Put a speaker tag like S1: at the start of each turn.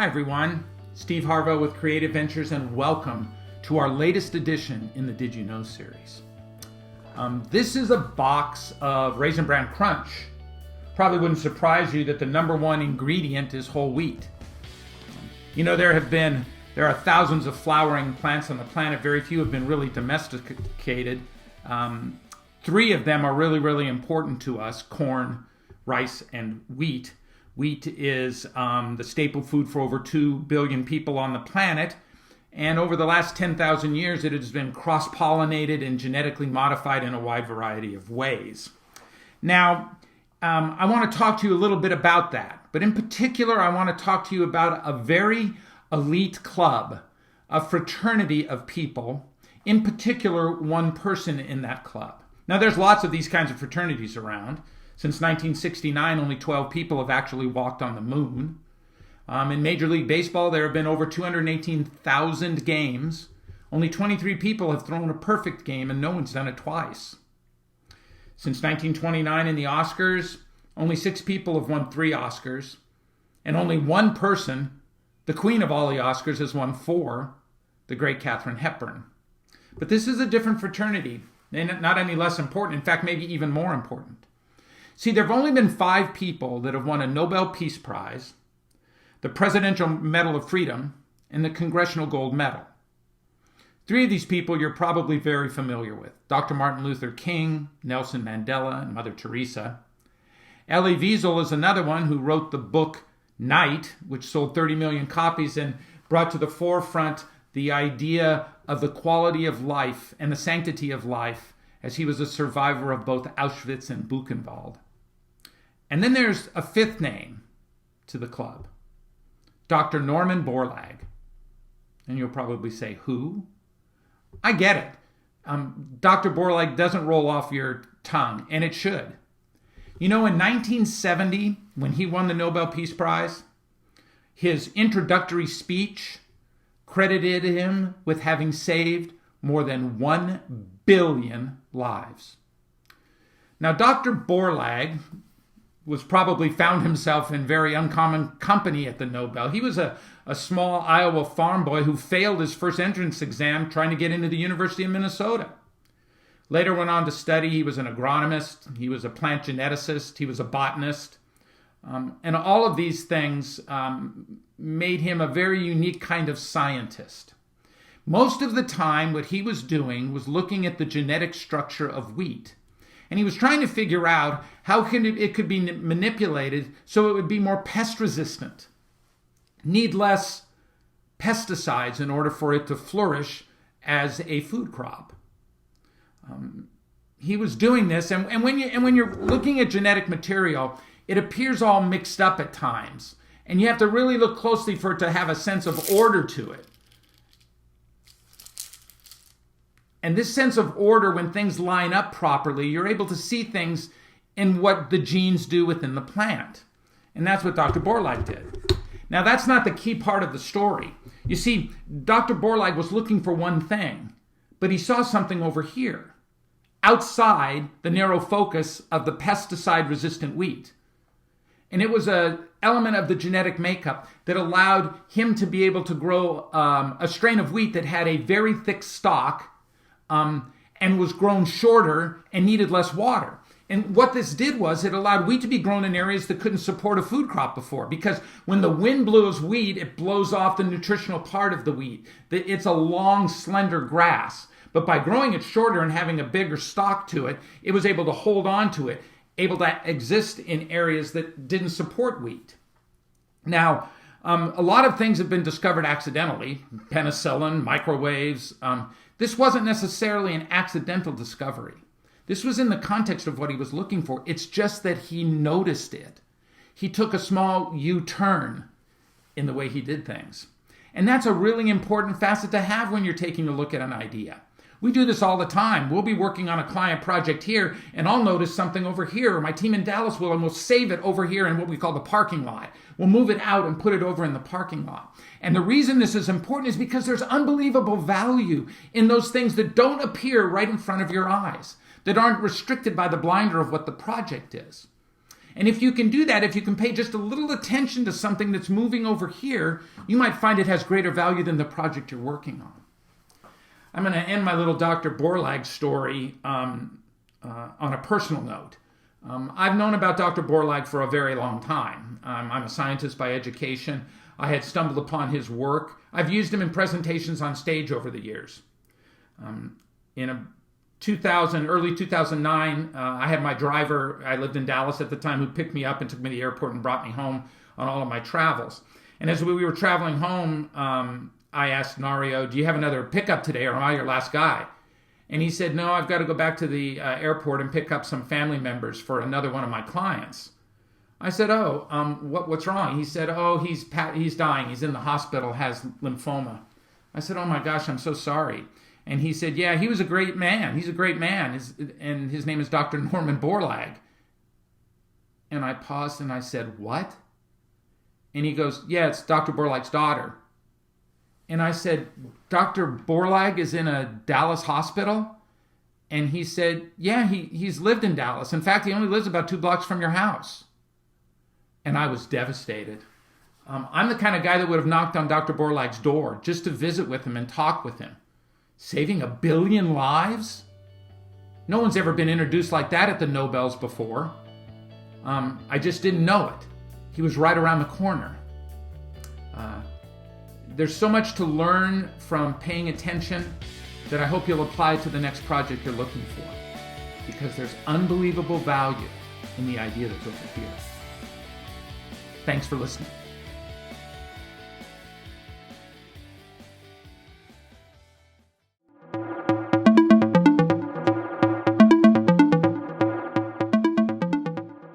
S1: everyone. Steve Harvell with Creative Ventures, and welcome to our latest edition in the Did You Know series. This is a box of Raisin Bran Crunch. Probably wouldn't surprise you that the number one ingredient is whole wheat. You know, there are thousands of flowering plants on the planet. Very few have been really domesticated. Three of them are really important to us: corn, rice, and wheat. Wheat is the staple food for over 2 billion people on the planet. And over the last 10,000 years, it has been cross-pollinated and genetically modified in a wide variety of ways. Now, I want to talk to you a little bit about that. But in particular, I want to talk to you about a very elite club, a fraternity of people, in particular, one person in that club. Now, there's lots of these kinds of fraternities around. Since 1969, only 12 people have actually walked on the moon. In Major League Baseball, there have been over 218,000 games. Only 23 people have thrown a perfect game, and no one's done it twice. Since 1929 in the Oscars, only 6 people have won 3 Oscars. And only one person, the queen of all the Oscars, has won 4, the great Katharine Hepburn. But this is a different fraternity, and not any less important, in fact, maybe even more important. See, there have only been 5 people that have won a Nobel Peace Prize, the Presidential Medal of Freedom, and the Congressional Gold Medal. 3 of these people you're probably very familiar with: Dr. Martin Luther King, Nelson Mandela, and Mother Teresa. Elie Wiesel is another one who wrote the book Night, which sold 30 million copies and brought to the forefront the idea of the quality of life and the sanctity of life, as he was a survivor of both Auschwitz and Buchenwald. And then there's a 5th name to the club: Dr. Norman Borlaug. And you'll probably say, who? I get it. Dr. Borlaug doesn't roll off your tongue, and it should. You know, in 1970, when he won the Nobel Peace Prize, his introductory speech credited him with having saved more than 1 billion lives. Now, Dr. Borlaug was probably found himself in very uncommon company at the Nobel. He was a small Iowa farm boy who failed his first entrance exam trying to get into the University of Minnesota. Later went on to study. He was an agronomist. He was a plant geneticist. He was a botanist. And all of these things made him a very unique kind of scientist. Most of the time, what he was doing was looking at the genetic structure of wheat. And he was trying to figure out how it could be manipulated so it would be more pest resistant, need less pesticides in order for it to flourish as a food crop. He was doing this, and when you're looking at genetic material, it appears all mixed up at times. And you have to really look closely for it to have a sense of order to it. And this sense of order, when things line up properly, you're able to see things in what the genes do within the plant. And that's what Dr. Borlaug did. Now, that's not the key part of the story. You see, Dr. Borlaug was looking for one thing, but he saw something over here, outside the narrow focus of the pesticide-resistant wheat. And it was an element of the genetic makeup that allowed him to be able to grow a strain of wheat that had a very thick stalk, and was grown shorter and needed less water. And what this did was it allowed wheat to be grown in areas that couldn't support a food crop before, because when the wind blows wheat, it blows off the nutritional part of the wheat. It's a long, slender grass. But by growing it shorter and having a bigger stalk to it, it was able to hold on to it, able to exist in areas that didn't support wheat. Now, a lot of things have been discovered accidentally: penicillin, microwaves. This wasn't necessarily an accidental discovery. This was in the context of what he was looking for. It's just that he noticed it. He took a small U-turn in the way he did things. And that's a really important facet to have when you're taking a look at an idea. We do this all the time. We'll be working on a client project here, and I'll notice something over here, or my team in Dallas will, and we'll save it over here in what we call the parking lot. We'll move it out and put it over in the parking lot. And the reason this is important is because there's unbelievable value in those things that don't appear right in front of your eyes, that aren't restricted by the blinder of what the project is. And if you can do that, if you can pay just a little attention to something that's moving over here, you might find it has greater value than the project you're working on. I'm going to end my little Dr. Borlaug story on a personal note. I've known about Dr. Borlaug for a very long time. I'm a scientist by education. I had stumbled upon his work. I've used him in presentations on stage over the years. In early 2009, I had my driver, I lived in Dallas at the time, who picked me up and took me to the airport and brought me home on all of my travels. And as we were traveling home, I asked Nario, do you have another pickup today, or am I your last guy? And he said, no, I've got to go back to the airport and pick up some family members for another one of my clients. I said, what's wrong? He said, he's dying. He's in the hospital, has lymphoma. I said, oh my gosh, I'm so sorry. And he said, yeah, he was a great man. He's a great man. And his name is Dr. Norman Borlaug. And I paused and I said, what? And he goes, yeah, it's Dr. Borlaug's daughter. And I said, Dr. Borlaug is in a Dallas hospital? And he said, yeah, he's lived in Dallas. In fact, he only lives about 2 blocks from your house. And I was devastated. I'm the kind of guy that would have knocked on Dr. Borlaug's door just to visit with him and talk with him. Saving 1 billion lives? No one's ever been introduced like that at the Nobels before. I just didn't know it. He was right around the corner. There's so much to learn from paying attention that I hope you'll apply to the next project you're looking for, because there's unbelievable value in the idea that's over here. Thanks for listening.